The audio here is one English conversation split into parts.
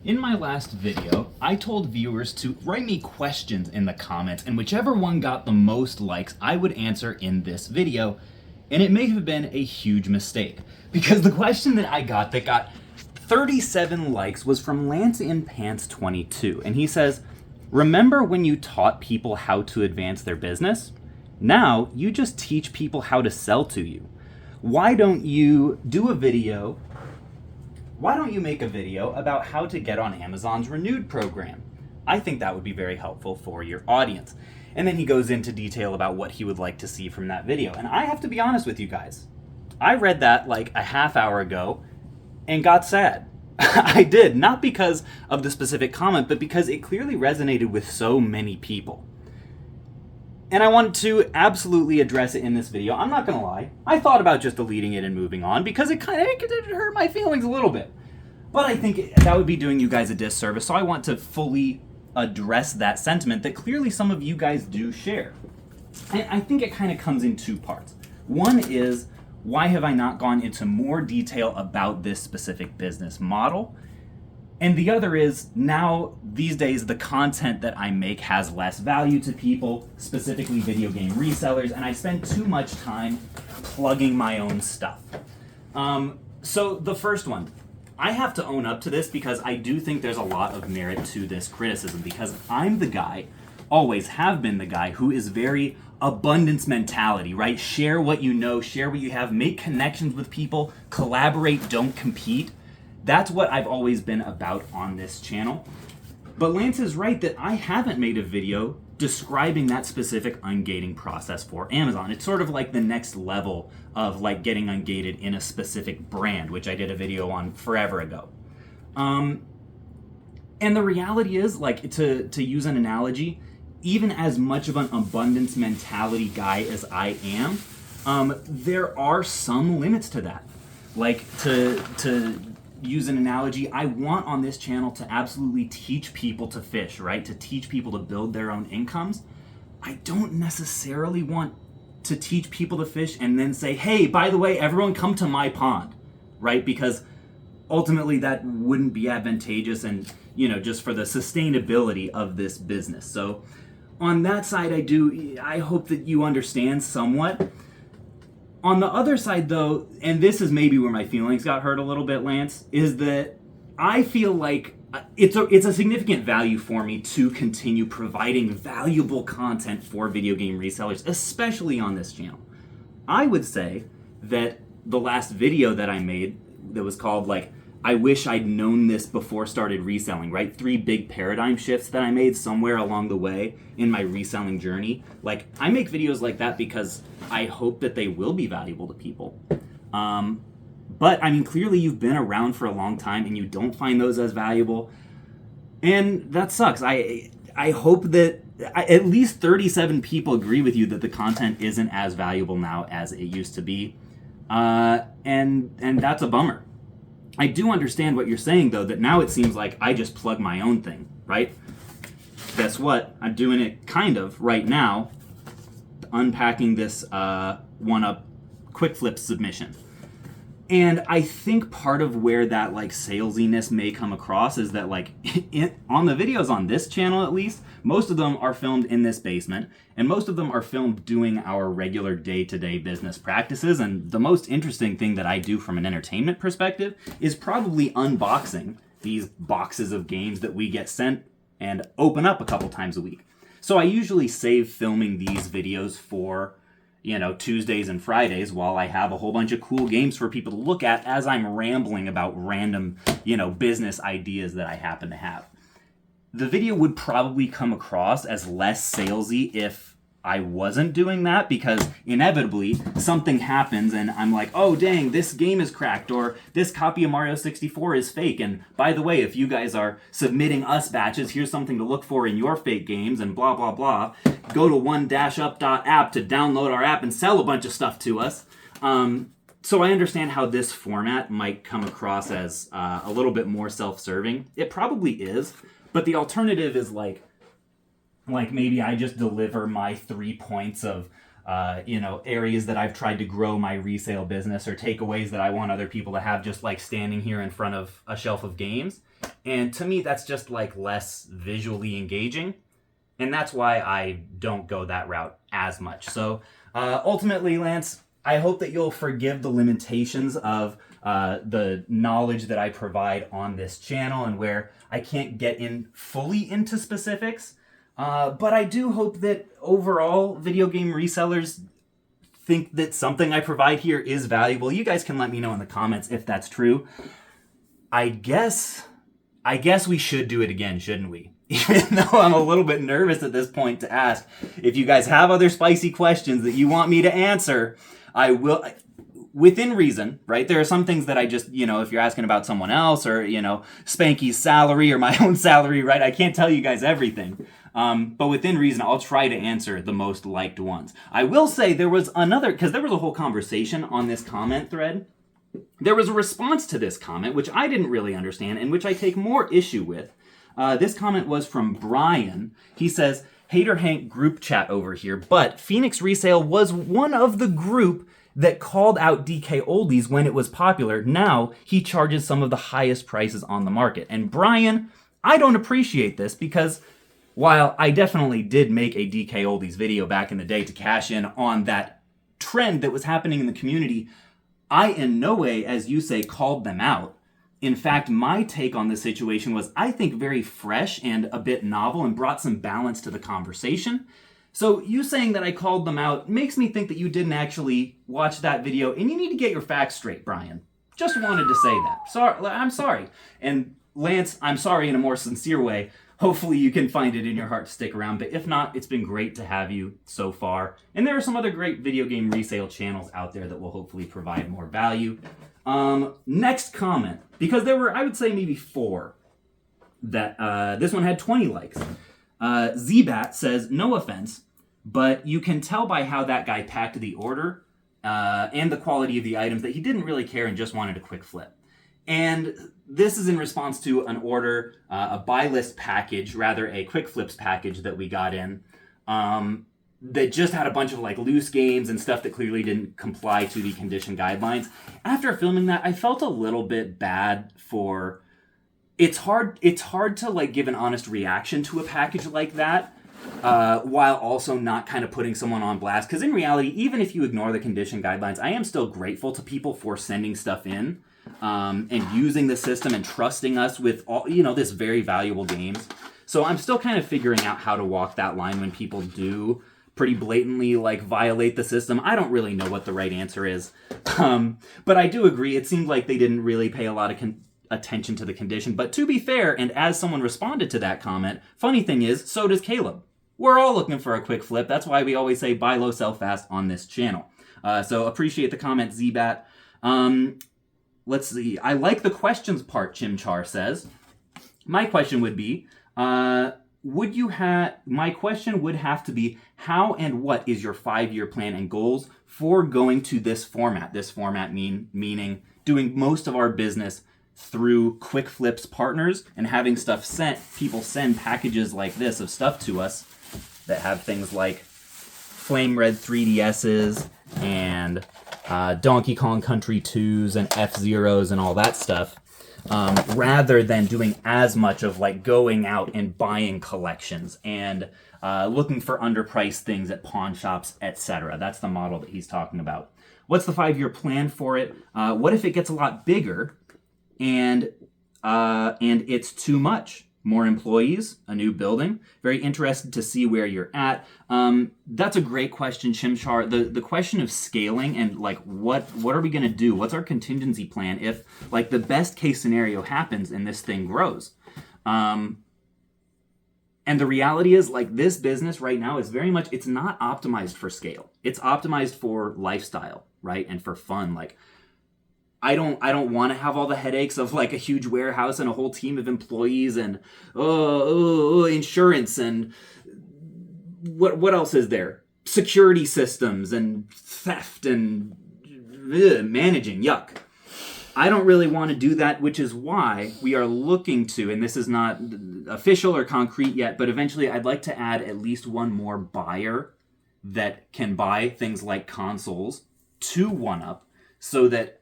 In my last video, I told viewers to write me questions in the comments, and whichever one got the most likes, I would answer in this video. And it may have been a huge mistake, because the question that got 37 likes was from Lance in Pants 22, and he says, "Remember when you taught people how to advance their business? Now you just teach people how to sell to you. Why don't you make a video about how to get on Amazon's Renewed program? I think that would be very helpful for your audience." And then he goes into detail about what he would like to see from that video. And I have to be honest with you guys. I read that like a half hour ago and got sad. I did, not because of the specific comment, but because it clearly resonated with so many people. And I wanted to absolutely address it in this video. I'm not going to lie. I thought about just deleting it and moving on because it kind of hurt my feelings a little bit. But I think that would be doing you guys a disservice. So I want to fully address that sentiment that clearly some of you guys do share. And I think it kind of comes in two parts. One is, why have I not gone into more detail about this specific business model? And the other is, now, these days, the content that I make has less value to people, specifically video game resellers, and I spend too much time plugging my own stuff. So the first one, I have to own up to this because I do think there's a lot of merit to this criticism, because I'm the guy, always have been the guy, who is very abundance mentality, right? Share what you know, share what you have, make connections with people, collaborate, don't compete. That's what I've always been about on this channel. But Lance is right that I haven't made a video describing that specific ungating process for Amazon. It's sort of like the next level of like getting ungated in a specific brand, which I did a video on forever ago. And the reality is, like, to use an analogy, even as much of an abundance mentality guy as I am, there are some limits to that. Like, to use an analogy, I want on this channel to absolutely teach people to fish, right? To teach people to build their own incomes. I don't necessarily want to teach people to fish and then say, hey, by the way, everyone come to my pond, right? Because ultimately that wouldn't be advantageous and, just for the sustainability of this business. So on that side, I hope that you understand somewhat. On the other side, though, and this is maybe where my feelings got hurt a little bit, Lance, is that I feel like it's a significant value for me to continue providing valuable content for video game resellers, especially on this channel. I would say that the last video that I made that was called, like, I wish I'd known this before started reselling, right? 3 big paradigm shifts that I made somewhere along the way in my reselling journey. Like, I make videos like that because I hope that they will be valuable to people. But, I mean, clearly you've been around for a long time and you don't find those as valuable. And that sucks. I hope that at least 37 people agree with you that the content isn't as valuable now as it used to be. And that's a bummer. I do understand what you're saying, though, that now it seems like I just plug my own thing, right? Guess what? I'm doing it kind of right now, unpacking this one-up quick flip submission. And I think part of where that like salesiness may come across is that like on the videos on this channel, at least, most of them are filmed in this basement, and most of them are filmed doing our regular day-to-day business practices. And the most interesting thing that I do from an entertainment perspective is probably unboxing these boxes of games that we get sent and open up a couple times a week. So I usually save filming these videos for Tuesdays and Fridays while I have a whole bunch of cool games for people to look at as I'm rambling about random, business ideas that I happen to have. The video would probably come across as less salesy if I wasn't doing that, because inevitably something happens and I'm like, oh dang, this game is cracked, or this copy of Mario 64 is fake, and by the way, if you guys are submitting us batches, here's something to look for in your fake games, and blah blah blah. Go to one-up.app to download our app and sell a bunch of stuff to us. So I understand how this format might come across as a little bit more self-serving. It probably is, but the alternative is like maybe I just deliver my 3 points of areas that I've tried to grow my resale business, or takeaways that I want other people to have, just like standing here in front of a shelf of games. And to me, that's just like less visually engaging. And that's why I don't go that route as much. So ultimately, Lance, I hope that you'll forgive the limitations of the knowledge that I provide on this channel and where I can't get in fully into specifics. But I do hope that overall video game resellers think that something I provide here is valuable. You guys can let me know in the comments if that's true. I guess we should do it again, shouldn't we? Even though I'm a little bit nervous at this point to ask. If you guys have other spicy questions that you want me to answer, I will, within reason, right? There are some things that I just, if you're asking about someone else or, Spanky's salary or my own salary, right? I can't tell you guys everything. But within reason, I'll try to answer the most liked ones. I will say there was because there was a whole conversation on this comment thread. There was a response to this comment, which I didn't really understand and which I take more issue with. This comment was from Brian. He says, Hater Hank group chat over here, but Phoenix Resale was one of the group that called out DK Oldies when it was popular. Now he charges some of the highest prices on the market. And Brian, I don't appreciate this because while I definitely did make a DK Oldies video back in the day to cash in on that trend that was happening in the community, I in no way, as you say, called them out. In fact, my take on the situation was, I think, very fresh and a bit novel and brought some balance to the conversation. So you saying that I called them out makes me think that you didn't actually watch that video, and you need to get your facts straight, Brian. Just wanted to say that. I'm sorry. And Lance, I'm sorry in a more sincere way. Hopefully you can find it in your heart to stick around, but if not, it's been great to have you so far. And there are some other great video game resale channels out there that will hopefully provide more value. Next comment, because there were, I would say, maybe 4 that this one had 20 likes. Zbat says, no offense, but you can tell by how that guy packed the order and the quality of the items that he didn't really care and just wanted a quick flip. And this is in response to an order, a buy list package, rather a quick flips package that we got in, that just had a bunch of like loose games and stuff that clearly didn't comply to the condition guidelines. After filming that, I felt a little bit bad for, it's hard to like give an honest reaction to a package like that, while also not kind of putting someone on blast. Because in reality, even if you ignore the condition guidelines, I am still grateful to people for sending stuff in. And using the system and trusting us with all, this very valuable games. So I'm still kind of figuring out how to walk that line when people do pretty blatantly like violate the system. I don't really know what the right answer is. But I do agree. It seemed like they didn't really pay a lot of attention to the condition. But to be fair, and as someone responded to that comment, funny thing is, so does Caleb. We're all looking for a quick flip. That's why we always say buy low, sell fast on this channel. So appreciate the comment, Zbat. Let's see. I like the questions part, Chimchar says. My question would be, my question would have to be, how and what is your 5-year plan and goals for going to this format? This format meaning doing most of our business through quick flips partners and having stuff sent. People send packages like this of stuff to us that have things like Flame Red 3DSs and Donkey Kong Country 2s and F-Zeros and all that stuff, rather than doing as much of like going out and buying collections and looking for underpriced things at pawn shops, etc. That's the model that he's talking about. What's the 5-year plan for it? What if it gets a lot bigger and it's too much? More employees, a new building. Very interested to see where you're at. That's a great question, Chimchar. The question of scaling and like what are we gonna do? What's our contingency plan if like the best case scenario happens and this thing grows? And the reality is like this business right now is very much, it's not optimized for scale. It's optimized for lifestyle, right? And for fun. Like I don't want to have all the headaches of like a huge warehouse and a whole team of employees and insurance and what else is there? Security systems and theft and managing. Yuck. I don't really want to do that, which is why we are looking to, and this is not official or concrete yet, but eventually I'd like to add at least one more buyer that can buy things like consoles to one-up so that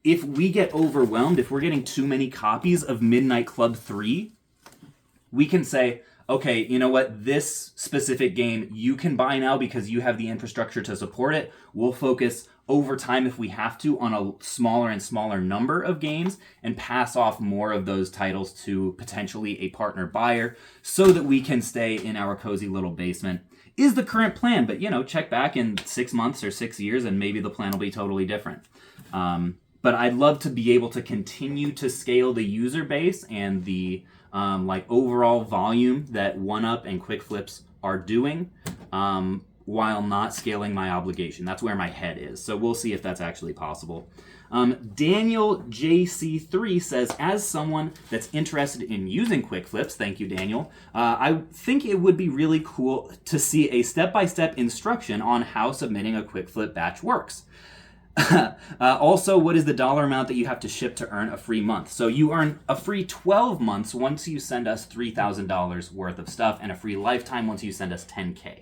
if we get overwhelmed, if we're getting too many copies of Midnight Club 3, we can say, okay, you know what, this specific game you can buy now because you have the infrastructure to support it. We'll focus over time, if we have to, on a smaller and smaller number of games and pass off more of those titles to potentially a partner buyer so that we can stay in our cozy little basement, is the current plan. But, check back in 6 months or 6 years and maybe the plan will be totally different. But I'd love to be able to continue to scale the user base and the overall volume that one-up and quick flips are doing, while not scaling my obligation. That's where my head is. So we'll see if that's actually possible. Daniel JC3 says, as someone that's interested in using quick flips, thank you, Daniel, I think it would be really cool to see a step-by-step instruction on how submitting a quick flip batch works. Also, what is the dollar amount that you have to ship to earn a free month? So you earn a free 12 months once you send us $3,000 worth of stuff, and a free lifetime once you send us $10K.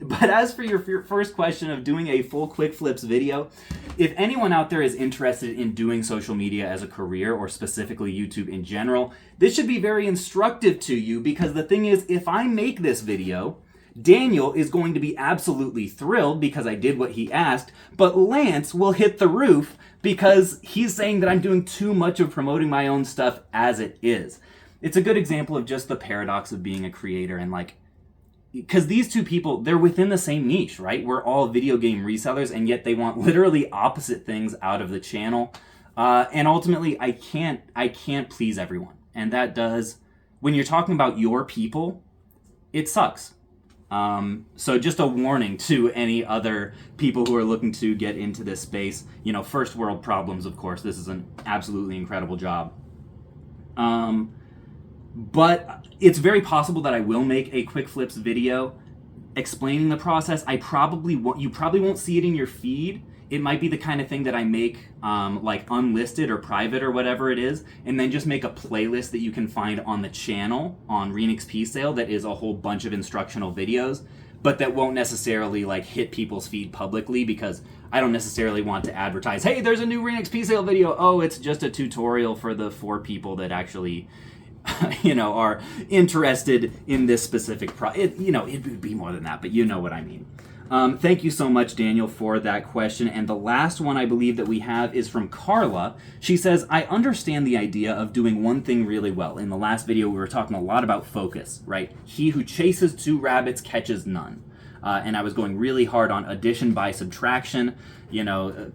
But as for your first question of doing a full quick flips video, if anyone out there is interested in doing social media as a career, or specifically YouTube in general, this should be very instructive to you, because the thing is, if I make this video, Daniel is going to be absolutely thrilled because I did what he asked, but Lance will hit the roof because he's saying that I'm doing too much of promoting my own stuff as it is. It's a good example of just the paradox of being a creator, and because these two people, they're within the same niche, right? We're all video game resellers, and yet they want literally opposite things out of the channel. And ultimately, I can't please everyone. And that does, when you're talking about your people, it sucks. So just a warning to any other people who are looking to get into this space. First world problems, of course. This is an absolutely incredible job. But it's very possible that I will make a quick flips video explaining the process. You probably won't see it in your feed. It might be the kind of thing that I make unlisted or private or whatever it is, and then just make a playlist that you can find on the channel on RenXP Sale that is a whole bunch of instructional videos, but that won't necessarily hit people's feed publicly, because I don't necessarily want to advertise, hey, there's a new RenXP Sale video. Oh, it's just a tutorial for the 4 people that actually are interested in this specific it would be more than that, but you know what I mean. Thank you so much, Daniel, for that question. And the last one I believe that we have is from Carla. She says, I understand the idea of doing one thing really well. In the last video, we were talking a lot about focus, right? He who chases 2 rabbits catches none. And I was going really hard on addition by subtraction,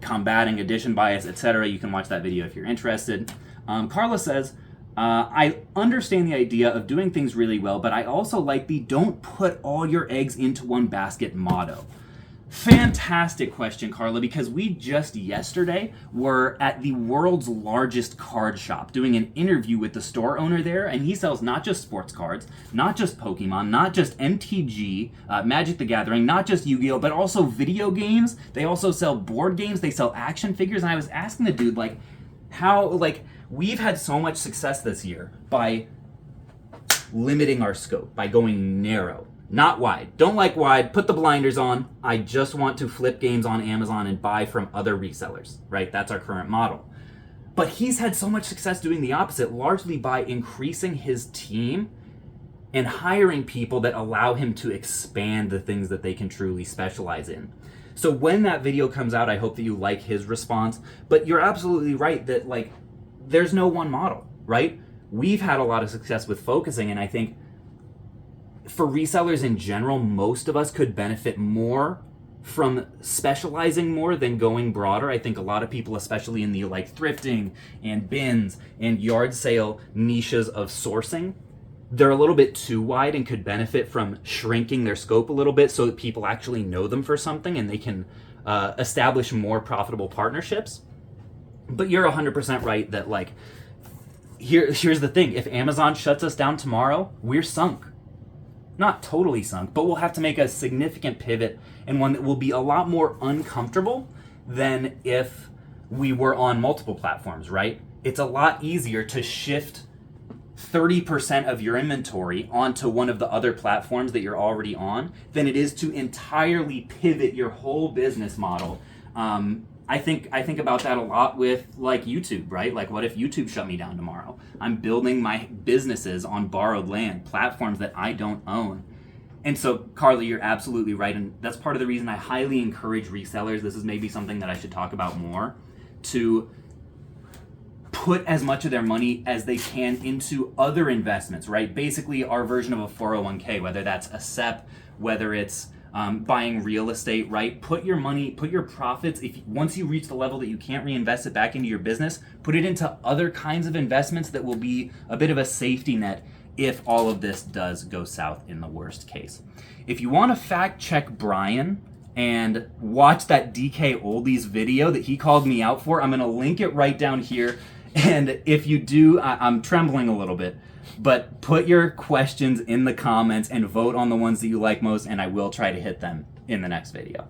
combating addition bias, etc. You can watch that video if you're interested. Carla says, I understand the idea of doing things really well, but I also like the don't put all your eggs into one basket motto. Fantastic question, Carla, because we just yesterday were at the world's largest card shop doing an interview with the store owner there, and he sells not just sports cards, not just Pokemon, not just MTG, Magic the Gathering, not just Yu-Gi-Oh, but also video games. They also sell board games, they sell action figures, and I was asking the dude, how, we've had so much success this year by limiting our scope, by going narrow, not wide. Don't like wide, put the blinders on. I just want to flip games on Amazon and buy from other resellers, right? That's our current model. But he's had so much success doing the opposite, largely by increasing his team and hiring people that allow him to expand the things that they can truly specialize in. So when that video comes out, I hope that you like his response. But you're absolutely right that there's no one model, right? We've had a lot of success with focusing, and I think for resellers in general, most of us could benefit more from specializing more than going broader. I think a lot of people, especially in the thrifting and bins and yard sale niches of sourcing, they're a little bit too wide and could benefit from shrinking their scope a little bit so that people actually know them for something and they can establish more profitable partnerships. But you're 100% right that here's the thing. If Amazon shuts us down tomorrow, we're sunk. Not totally sunk, but we'll have to make a significant pivot, and one that will be a lot more uncomfortable than if we were on multiple platforms, right? It's a lot easier to shift 30% of your inventory onto one of the other platforms that you're already on than it is to entirely pivot your whole business model I think about that a lot with like YouTube, right? Like, what if YouTube shut me down tomorrow? I'm building my businesses on borrowed land, platforms that I don't own. And so, Carly, you're absolutely right, and that's part of the reason I highly encourage resellers. This is maybe something that I should talk about more, to put as much of their money as they can into other investments, right? Basically, our version of a 401k, whether that's a SEP, whether it's buying real estate, right? Put your money, put your profits, once you reach the level that you can't reinvest it back into your business, put it into other kinds of investments that will be a bit of a safety net if all of this does go south in the worst case. If you want to fact check Brian and watch that DK Oldies video that he called me out for, I'm going to link it right down here. And if you do, I'm trembling a little bit, but put your questions in the comments and vote on the ones that you like most, and I will try to hit them in the next video.